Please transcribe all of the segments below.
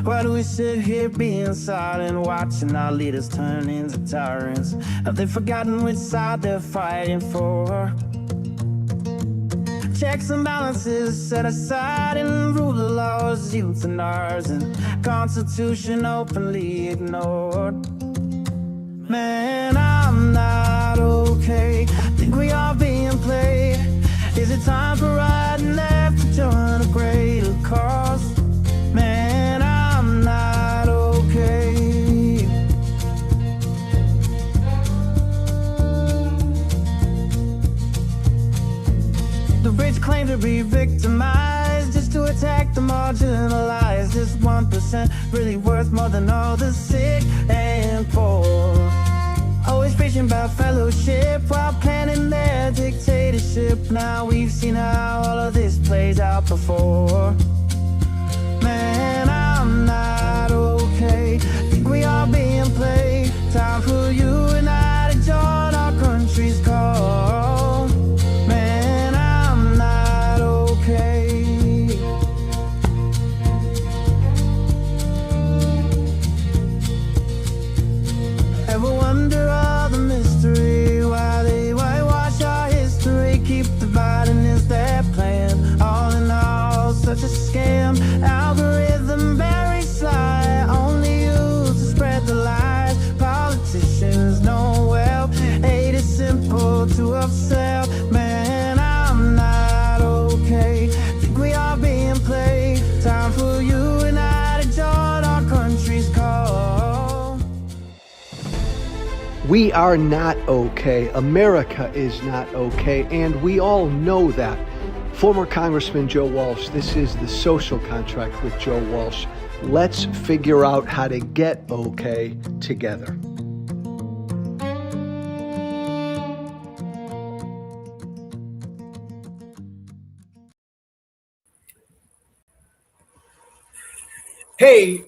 Why do we sit here being silent, watching our leaders turn into tyrants? Have they forgotten which side they're fighting for? Checks and balances set aside and rule of laws, youth and ours, and Constitution openly ignored. Man, I'm not okay. Think we are being played. Is it time for right and left to join a greater cause? Man, I'm not okay. The rich claim to be victimized just to attack the marginalized. Is 1% really worth more than all the sick and poor? Always preaching about fellowship while planning their dictatorship. Now we've seen how all of this plays out before. Man, I'm not okay. Think we are being played. Time for you and I to join our country's call. Man, I'm not okay. Ever wonder all the mystery? Why they whitewash our history? Keep dividing is their plan. All in all, such a scam. Algorithm very sly, only used to spread the lies. Politicians know well, hate is simple to upsell. Man, I'm not okay. Think we are being played. Time for you and I to join our country's call. We are not okay. America is not okay, and we all know that. Former Congressman Joe Walsh, this is The Social Contract with Joe Walsh. Let's figure out how to get okay together. Hey,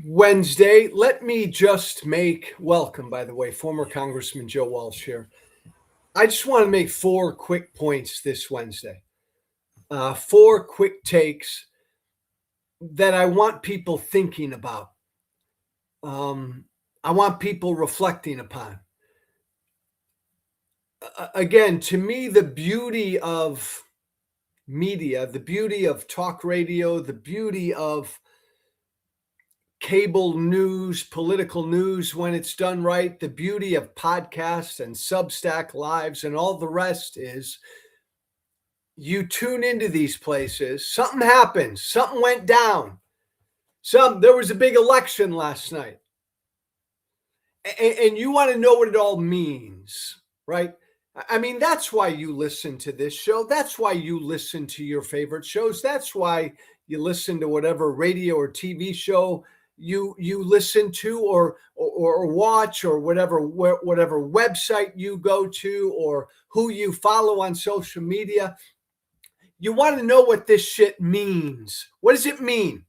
Wednesday, let me just welcome, by the way, former Congressman Joe Walsh here. I just want to make 4 quick points this Wednesday. 4 quick takes that I want people thinking about. I want people reflecting upon. Again, to me, the beauty of media, the beauty of talk radio, the beauty of cable news, political news when it's done right, the beauty of podcasts and Substack lives and all the rest is you tune into these places, something happens, something went down. There was a big election last night. And you want to know what it all means, right? I mean, that's why you listen to this show. That's why you listen to your favorite shows. That's why you listen to whatever radio or TV show you listen to or watch, or whatever website you go to, or who you follow on social media. You want to know what this shit means. What does it mean?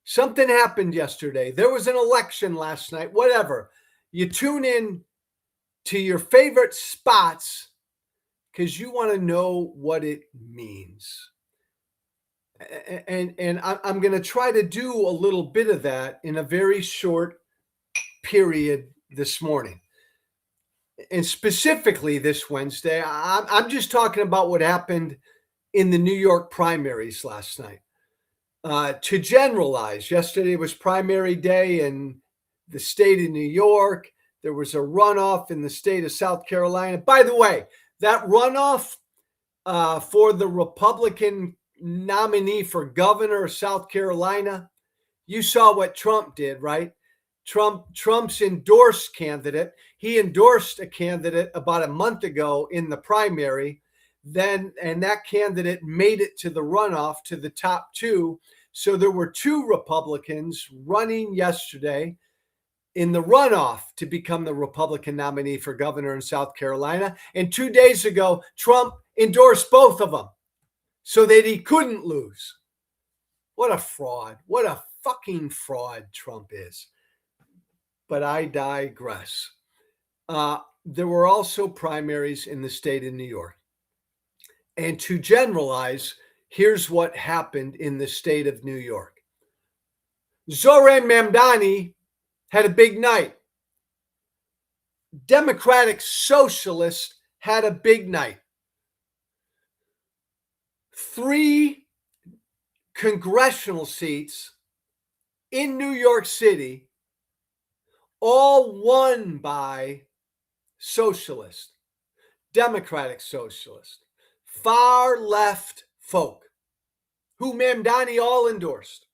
Something happened yesterday. There was an election last night, whatever. You tune in to your favorite spots because you want to know what it means. And I'm going to try to do a little bit of that in a very short period this morning. And specifically this Wednesday, I'm just talking about what happened in the New York primaries last night. To generalize, yesterday was primary day in the state of New York. There was a runoff in the state of South Carolina. By the way, that runoff for the Republican nominee for governor of South Carolina, you saw what Trump did, right? Trump's endorsed candidate. He endorsed a candidate about a month ago in the primary. And that candidate made it to the runoff, to the top 2. So there were 2 Republicans running yesterday in the runoff to become the Republican nominee for governor in South Carolina. And 2 days ago, Trump endorsed both of them so that he couldn't lose. What a fraud. What a fucking fraud Trump is. But I digress. There were also primaries in the state of New York. And to generalize, here's what happened in the state of New York. Zoran Mamdani had a big night. Democratic Socialist had a big night. 3 congressional seats in New York City, all won by socialist, Democratic Socialist, far left folk who Mamdani all endorsed.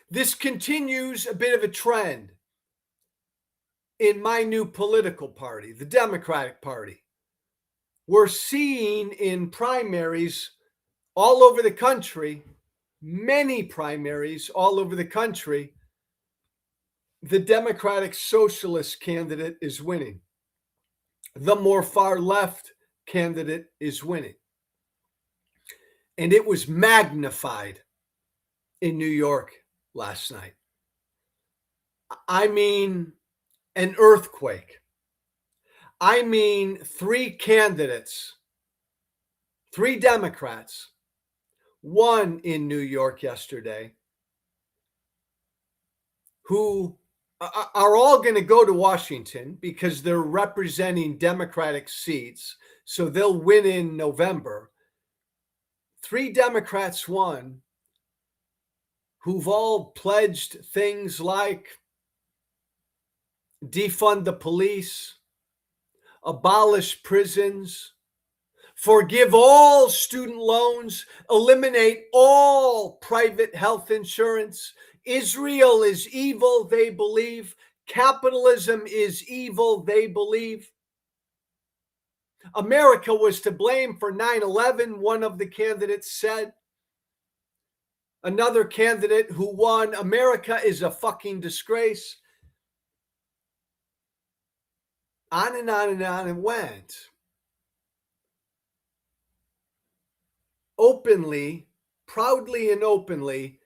This continues a bit of a trend in my new political party, the Democratic Party. We're seeing in primaries all over the country, many primaries all over the country, the Democratic Socialist candidate is winning. The more far left candidate is winning. And it was magnified in New York last night. I mean, an earthquake. I mean, 3 candidates, 3 Democrats, won in New York yesterday, who are all going to go to Washington because they're representing Democratic seats. So they'll win in November. 3 Democrats won who've all pledged things like defund the police, abolish prisons, forgive all student loans, eliminate all private health insurance. Israel is evil, they believe. Capitalism is evil, they believe. America was to blame for 9/11, one of the candidates said. Another candidate who won, America is a fucking disgrace. On and on and on it went. Openly, proudly and openly,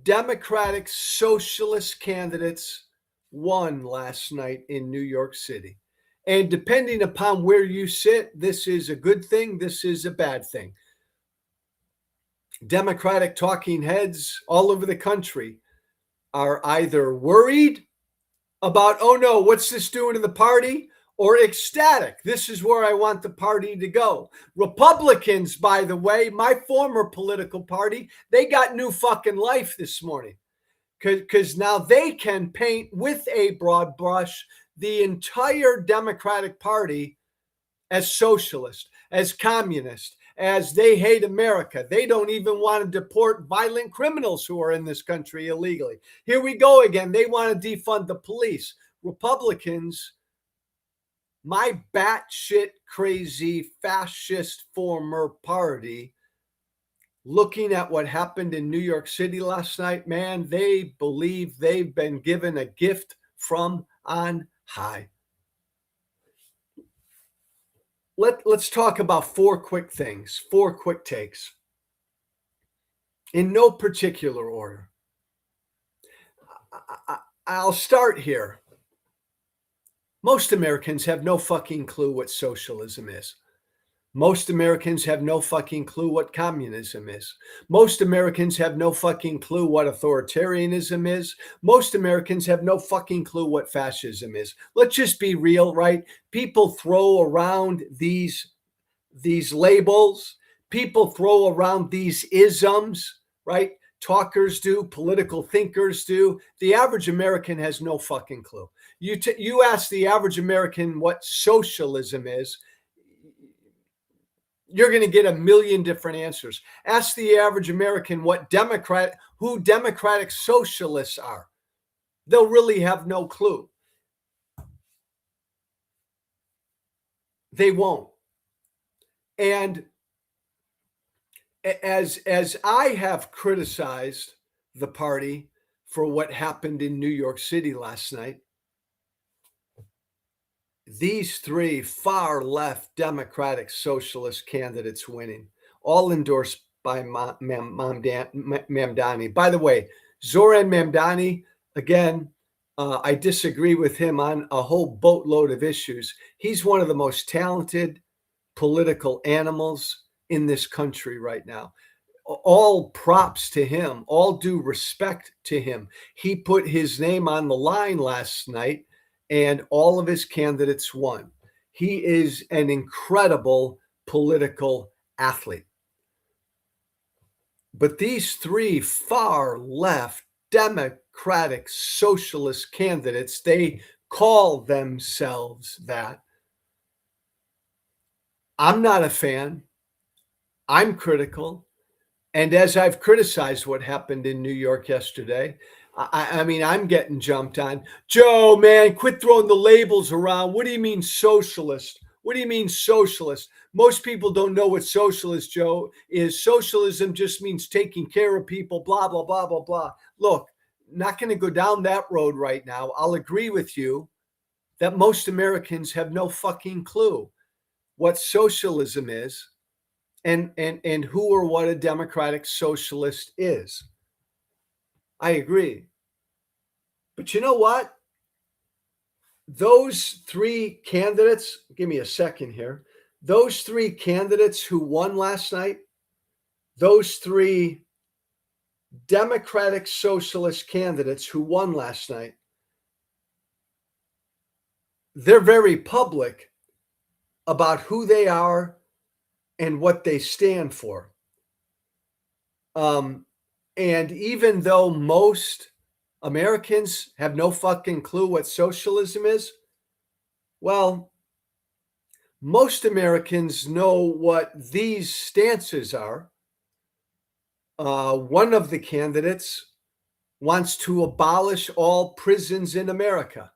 Democratic Socialist candidates won last night in New York City. And depending upon where you sit, this is a good thing, this is a bad thing. Democratic talking heads all over the country are either worried about, oh no, what's this doing to the party? Or ecstatic. This is where I want the party to go. Republicans, by the way, my former political party, they got new fucking life this morning because now they can paint with a broad brush the entire Democratic Party as socialist, as communist, as they hate America. They don't even want to deport violent criminals who are in this country illegally. Here we go again. They want to defund the police. Republicans, my batshit crazy fascist former party, looking at what happened in New York City last night, man, they believe they've been given a gift from on high. Let's talk about 4 quick things, 4 quick takes, in no particular order. I'll start here. Most Americans have no fucking clue what socialism is. Most Americans have no fucking clue what communism is. Most Americans have no fucking clue what authoritarianism is. Most Americans have no fucking clue what fascism is. Let's just be real, right? People throw around these labels. People throw around these isms, right? Talkers do, political thinkers do. The average American has no fucking clue. You ask the average American what socialism is, you're going to get a million different answers. Ask the average American who Democratic Socialists are. They'll really have no clue. They won't. And as I have criticized the party for what happened in New York City last night, these 3 far left Democratic Socialist candidates winning, all endorsed by Mamdani. By the way, Zoran Mamdani, again, I disagree with him on a whole boatload of issues. He's one of the most talented political animals in this country right now. all props to him, all due respect to him. He put his name on the line last night, and all of his candidates won. He is an incredible political athlete. But these three far left Democratic Socialist candidates, they call themselves that. I'm not a fan. I'm critical. And as I've criticized what happened in New York yesterday, I mean, I'm getting jumped on. Joe, man, quit throwing the labels around. What do you mean socialist? What do you mean socialist? Most people don't know what socialist, Joe, is. Socialism just means taking care of people, blah, blah, blah, blah, blah. Look, not going to go down that road right now. I'll agree with you that most Americans have no fucking clue what socialism is and who or what a democratic socialist is. I agree. But you know what? Those three candidates, give me a second here. Those three candidates who won last night, those three Democratic Socialist candidates who won last night, they're very public about who they are and what they stand for. And even though most Americans have no fucking clue what socialism is, well, most Americans know what these stances are. One of the candidates wants to abolish all prisons in America.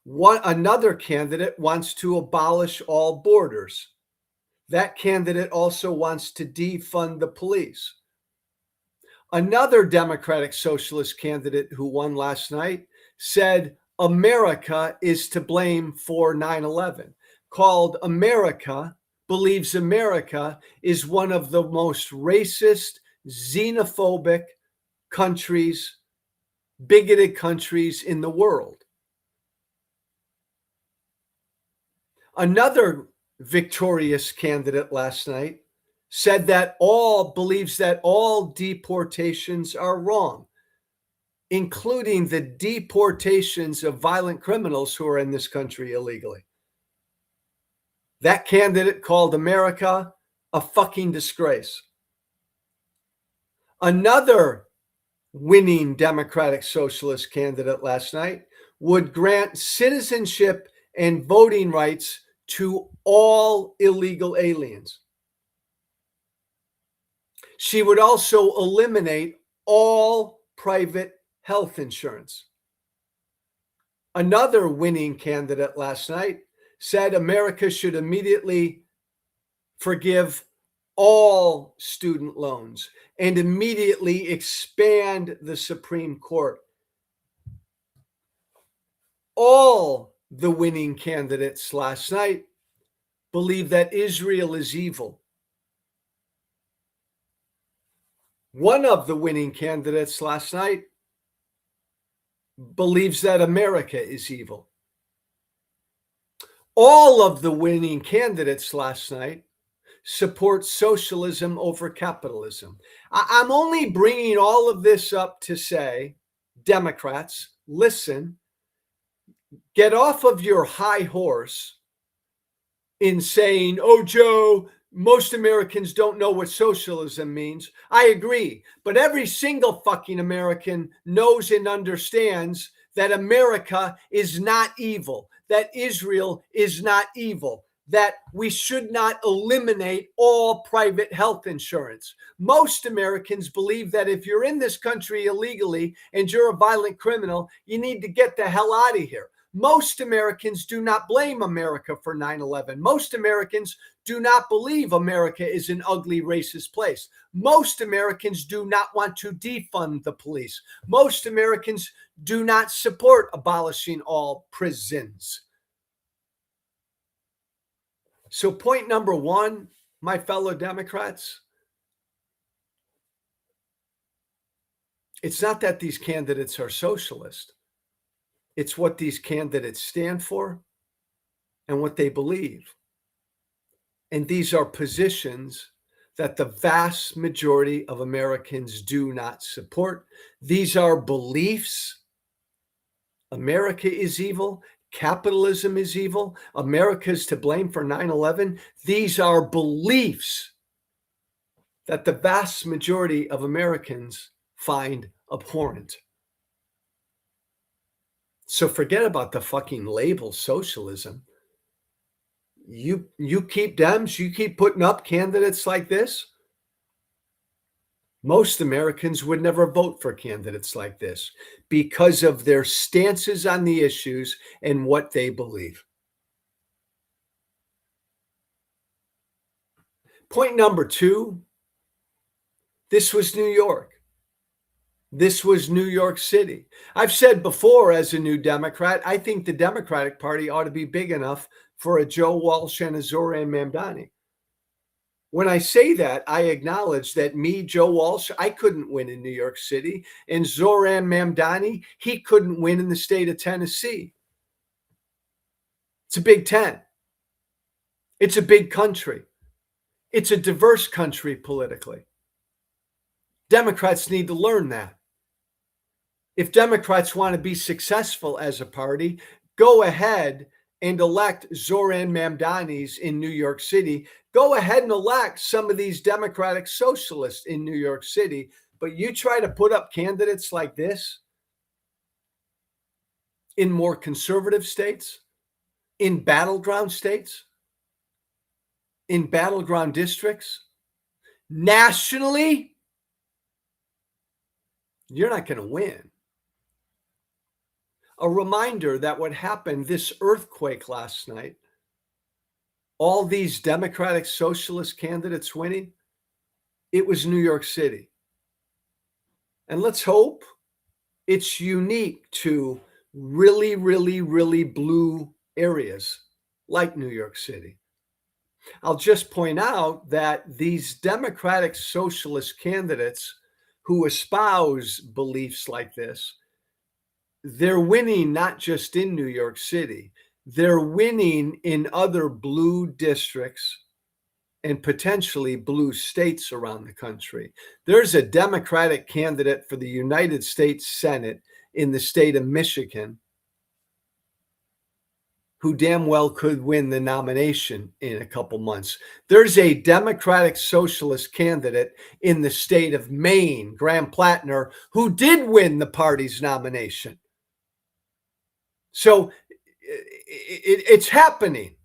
Another candidate wants to abolish all borders. That candidate also wants to defund the police. Another Democratic Socialist candidate who won last night said America is to blame for 9/11, called America, believes America is one of the most racist, xenophobic countries, bigoted countries in the world. Another victorious candidate last night said that believes that all deportations are wrong, including the deportations of violent criminals who are in this country illegally. That candidate called America a fucking disgrace. Another winning Democratic Socialist candidate last night would grant citizenship and voting rights to all illegal aliens. She would also eliminate all private health insurance. Another winning candidate last night said America should immediately forgive all student loans and immediately expand the Supreme Court. All the winning candidates last night believe that Israel is evil. One of the winning candidates last night believes that America is evil. All of the winning candidates last night support socialism over capitalism. I'm only bringing all of this up to say, Democrats, listen, get off of your high horse in saying, oh, Joe, most Americans don't know what socialism means. I agree. But every single fucking American knows and understands that America is not evil, that Israel is not evil, that we should not eliminate all private health insurance. Most Americans believe that if you're in this country illegally and you're a violent criminal, you need to get the hell out of here. Most Americans do not blame America for 9/11. Most Americans do not believe America is an ugly, racist place. Most Americans do not want to defund the police. Most Americans do not support abolishing all prisons. So point number one, my fellow Democrats, it's not that these candidates are socialist. It's what these candidates stand for and what they believe. And these are positions that the vast majority of Americans do not support. These are beliefs. America is evil. Capitalism is evil. America is to blame for 9/11. These are beliefs that the vast majority of Americans find abhorrent. So forget about the fucking label socialism. You keep Dems, you keep putting up candidates like this. Most Americans would never vote for candidates like this because of their stances on the issues and what they believe. Point number 2, this was New York. This was New York City. I've said before, as a New Democrat, I think the Democratic Party ought to be big enough for a Joe Walsh and a Zoran Mamdani. When I say that, I acknowledge that me, Joe Walsh, I couldn't win in New York City, and Zoran Mamdani, he couldn't win in the state of Tennessee. It's a Big Ten. It's a big country. It's a diverse country politically. Democrats need to learn that. If Democrats want to be successful as a party, go ahead and elect Zoran Mamdanis in New York City. Go ahead and elect some of these Democratic Socialists in New York City. But you try to put up candidates like this in more conservative states, in battleground states, in battleground districts, nationally, you're not going to win. A reminder that what happened, this earthquake last night, all these Democratic Socialist candidates winning, it was New York City. And let's hope it's unique to really, really, really blue areas like New York City. I'll just point out that these Democratic Socialist candidates who espouse beliefs like this, they're winning not just in New York City, they're winning in other blue districts and potentially blue states around the country. There's a Democratic candidate for the United States Senate in the state of Michigan who damn well could win the nomination in a couple months. There's a Democratic Socialist candidate in the state of Maine, Graham Plattner, who did win the party's nomination. So it's happening,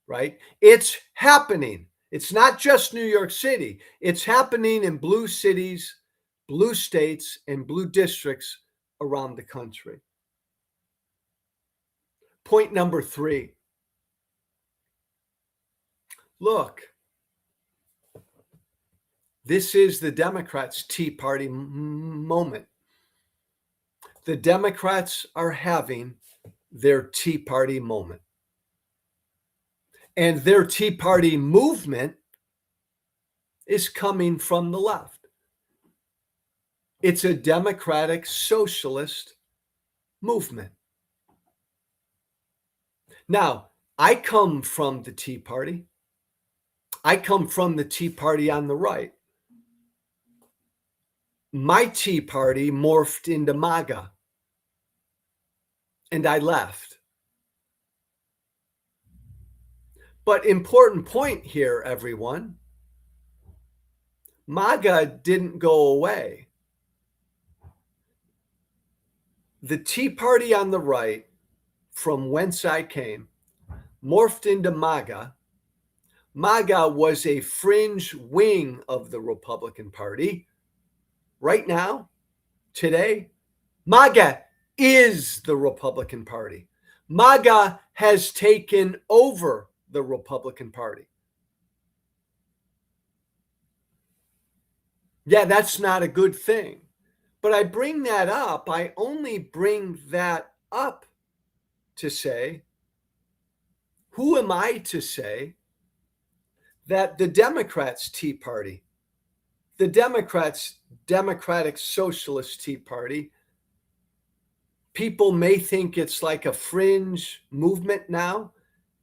right? It's happening. It's not just New York City. It's happening in blue cities, blue states, and blue districts around the country. Point number 3. Look, this is the Democrats' Tea Party moment. The Democrats are having their Tea Party moment. And their Tea Party movement is coming from the left. It's a Democratic Socialist movement. Now, I come from the Tea Party. I come from the Tea Party on the right. My Tea Party morphed into MAGA. And I left. But important point here, everyone. MAGA didn't go away. The Tea Party on the right, from whence I came, morphed into MAGA. MAGA was a fringe wing of the Republican Party. Right now, today, MAGA is the Republican Party. MAGA has taken over the Republican Party. Yeah, that's not a good thing. But I bring that up. I only bring that up to say, who am I to say that the Democrats' Tea Party, the Democrats' Democratic Socialist Tea Party, people may think it's like a fringe movement now.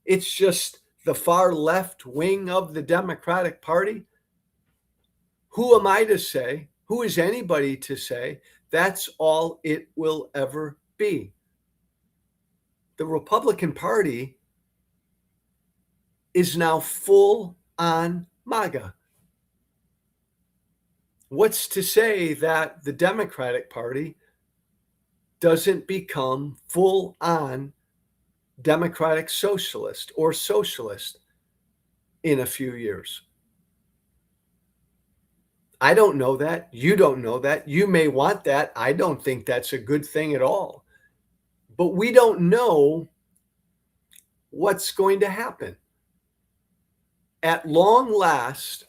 It's just the far left wing of the Democratic Party. Who am I to say? Who is anybody to say that's all it will ever be? The Republican Party is now full on MAGA. What's to say that the Democratic Party doesn't become full on Democratic Socialist or Socialist in a few years? I don't know that. You don't know that. You may want that. I don't think that's a good thing at all. But we don't know what's going to happen. At long last,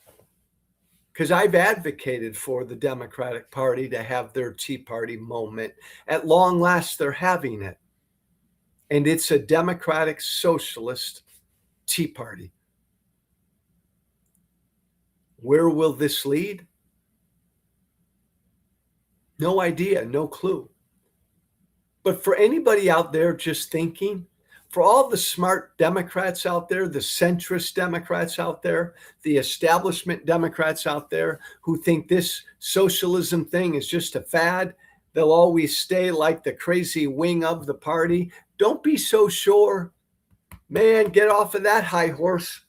because I've advocated for the Democratic Party to have their Tea Party moment, at long last, they're having it. And it's a Democratic Socialist Tea Party. Where will this lead? No idea, no clue. But for anybody out there just thinking, for all the smart Democrats out there, the centrist Democrats out there, the establishment Democrats out there who think this socialism thing is just a fad, they'll always stay like the crazy wing of the party. Don't be so sure. Man, get off of that high horse.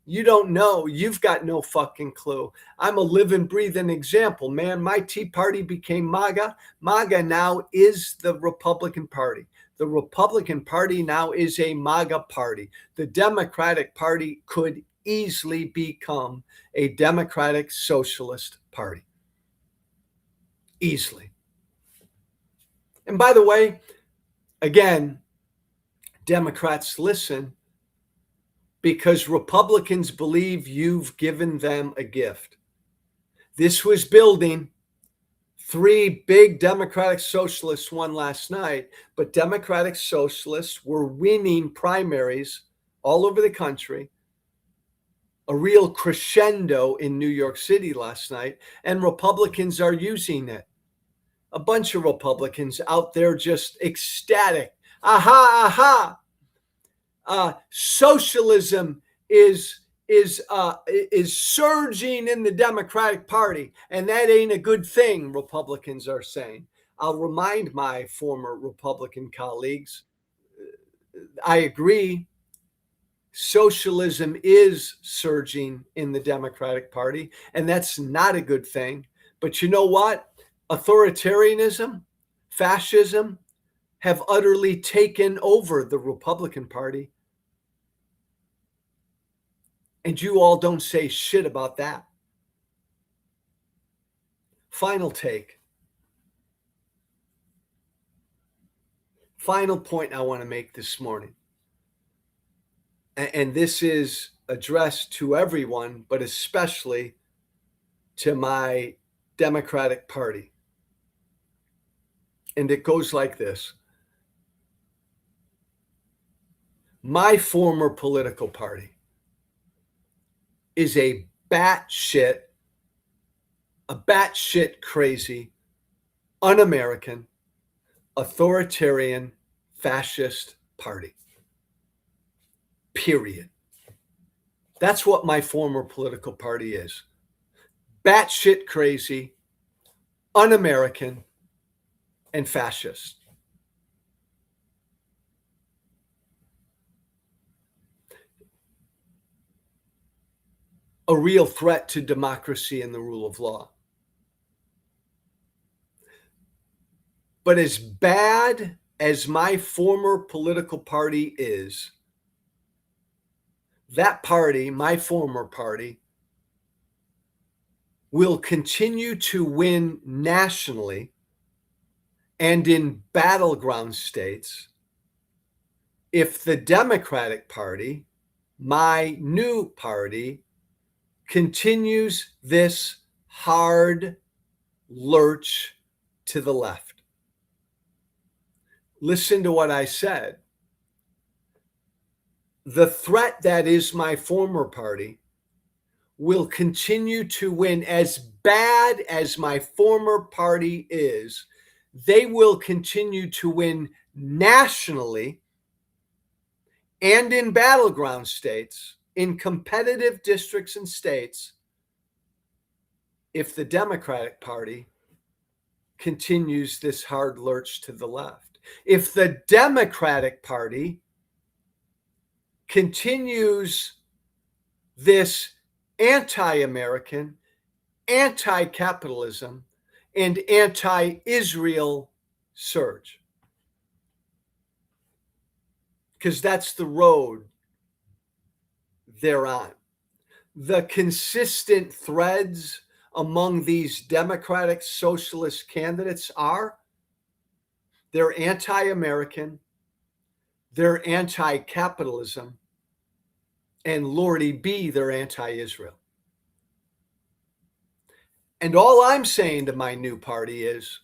You don't know. You've got no fucking clue. I'm a living, breathing example, man. My Tea Party became MAGA. MAGA now is the Republican Party. The Republican Party now is a MAGA party. The Democratic Party could easily become a Democratic Socialist Party. Easily. And by the way, again, Democrats, listen, because Republicans believe you've given them a gift. This was building. 3 big Democratic Socialists won last night, but Democratic Socialists were winning primaries all over the country. A real crescendo in New York City last night, and Republicans are using it. A bunch of Republicans out there just ecstatic. Aha, aha. Socialism is surging in the Democratic Party, and that ain't a good thing, Republicans are saying. I'll remind my former Republican colleagues, I agree, socialism is surging in the Democratic Party, and that's not a good thing. But you know what? Authoritarianism, fascism have utterly taken over the Republican Party. And you all don't say shit about that. Final take. Final point I want to make this morning. And this is addressed to everyone, but especially to my Democratic Party. And it goes like this. My former political party is a batshit crazy, un-American, authoritarian, fascist party. Period. That's what my former political party is. Batshit crazy, un-American, and fascist. A real threat to democracy and the rule of law. But as bad as my former political party is, that party, my former party, will continue to win nationally and in battleground states if the Democratic Party, my new party, continues this hard lurch to the left. Listen to what I said. The threat that is my former party will continue to win. As bad as my former party is, they will continue to win nationally and in battleground states, in competitive districts and states, if the Democratic Party continues this hard lurch to the left. If the Democratic Party continues this anti-American, anti-capitalism, and anti-Israel surge. Because that's the road they're on. The consistent threads among these Democratic Socialist candidates are they're anti-American, they're anti-capitalism, and Lordy B, they're anti-Israel. And all I'm saying to my new party is,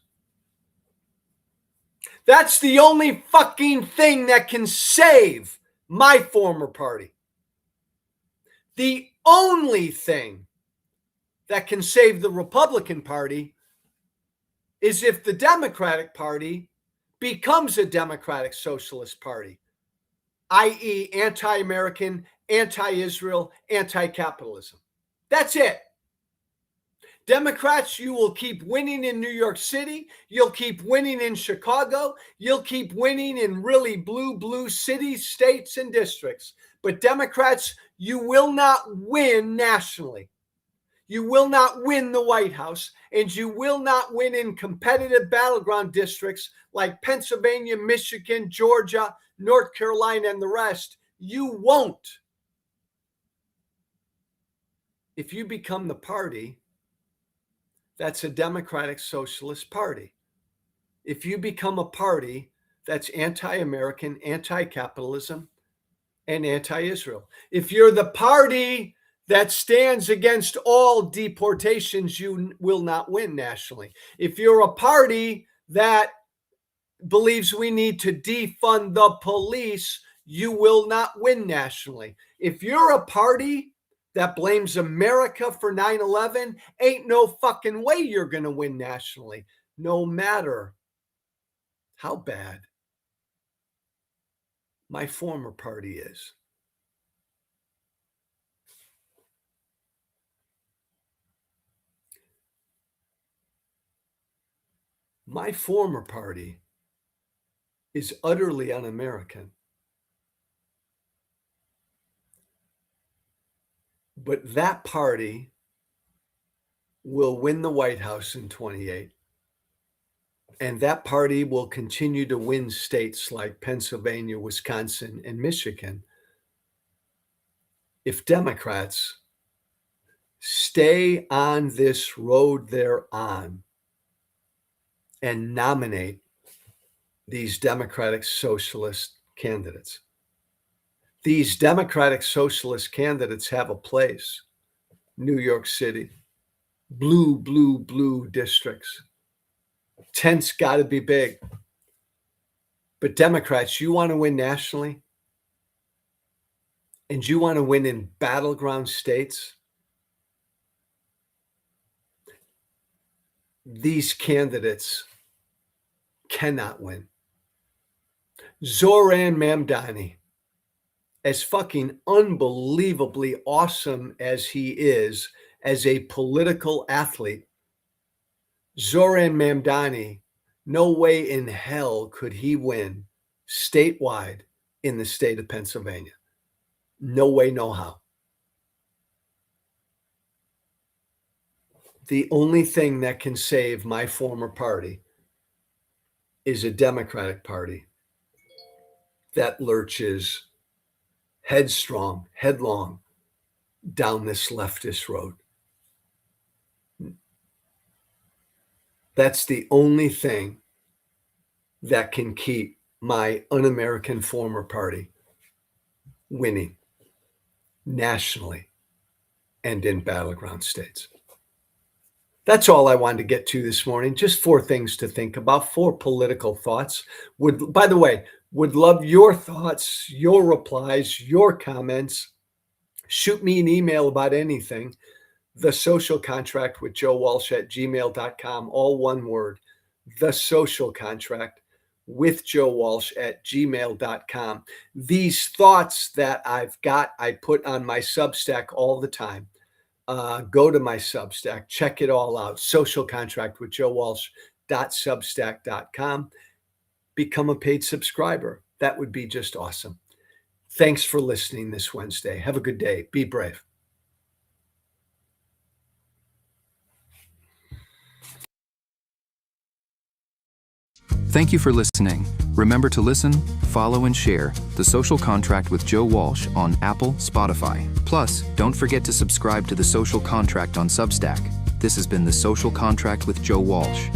that's the only fucking thing that can save my former party. The only thing that can save the Republican Party is if the Democratic Party becomes a Democratic Socialist Party, i.e., anti-American, anti-Israel, anti-capitalism. That's it. Democrats, you will keep winning in New York City. You'll keep winning in Chicago. You'll keep winning in really blue cities, states, and districts. But Democrats, you will not win nationally. You will not win the White House, and you will not win in competitive battleground districts like Pennsylvania, Michigan, Georgia, North Carolina, and the rest. You won't. If you become the party that's a Democratic Socialist Party, if you become a party that's anti-American, anti-capitalism, and anti-Israel, if you're the party that stands against all deportations, you will not win nationally. If you're a party that believes we need to defund the police, you will not win nationally. If you're a party that blames America for 9/11, ain't no fucking way you're going to win nationally, no matter how bad my former party is. My former party is utterly un-American. But that party will win the White House in 28. And that party will continue to win states like Pennsylvania, Wisconsin, and Michigan if Democrats stay on this road they're on and nominate these Democratic Socialist candidates. These Democratic Socialist candidates have a place. New York City, blue districts. Tent's got to be big. But Democrats, you want to win nationally? And you want to win in battleground states? These candidates cannot win. Zoran Mamdani, as fucking unbelievably awesome as he is as a political athlete, Zoran Mamdani, no way in hell could he win statewide in the state of Pennsylvania. No way, no how. The only thing that can save my former party is a Democratic Party that lurches headlong down this leftist road. That's the only thing that can keep my un-American former party winning nationally and in battleground states. That's all I wanted to get to this morning. Just 4 things to think about, 4 political thoughts. By the way, would love your thoughts, your replies, your comments. Shoot me an email about anything. The Social Contract with Joe Walsh at gmail.com, all one word. The Social Contract with Joe Walsh at gmail.com. These thoughts that I've got, I put on my Substack all the time. go to my Substack, check it all out. Social Contract with Joe Walsh.substack.com. Become a paid subscriber. That would be just awesome. Thanks for listening this Wednesday. Have a good day. Be brave. Thank you for listening. Remember to listen, follow, and share The Social Contract with Joe Walsh on Apple, Spotify. Plus, don't forget to subscribe to The Social Contract on Substack. This has been The Social Contract with Joe Walsh.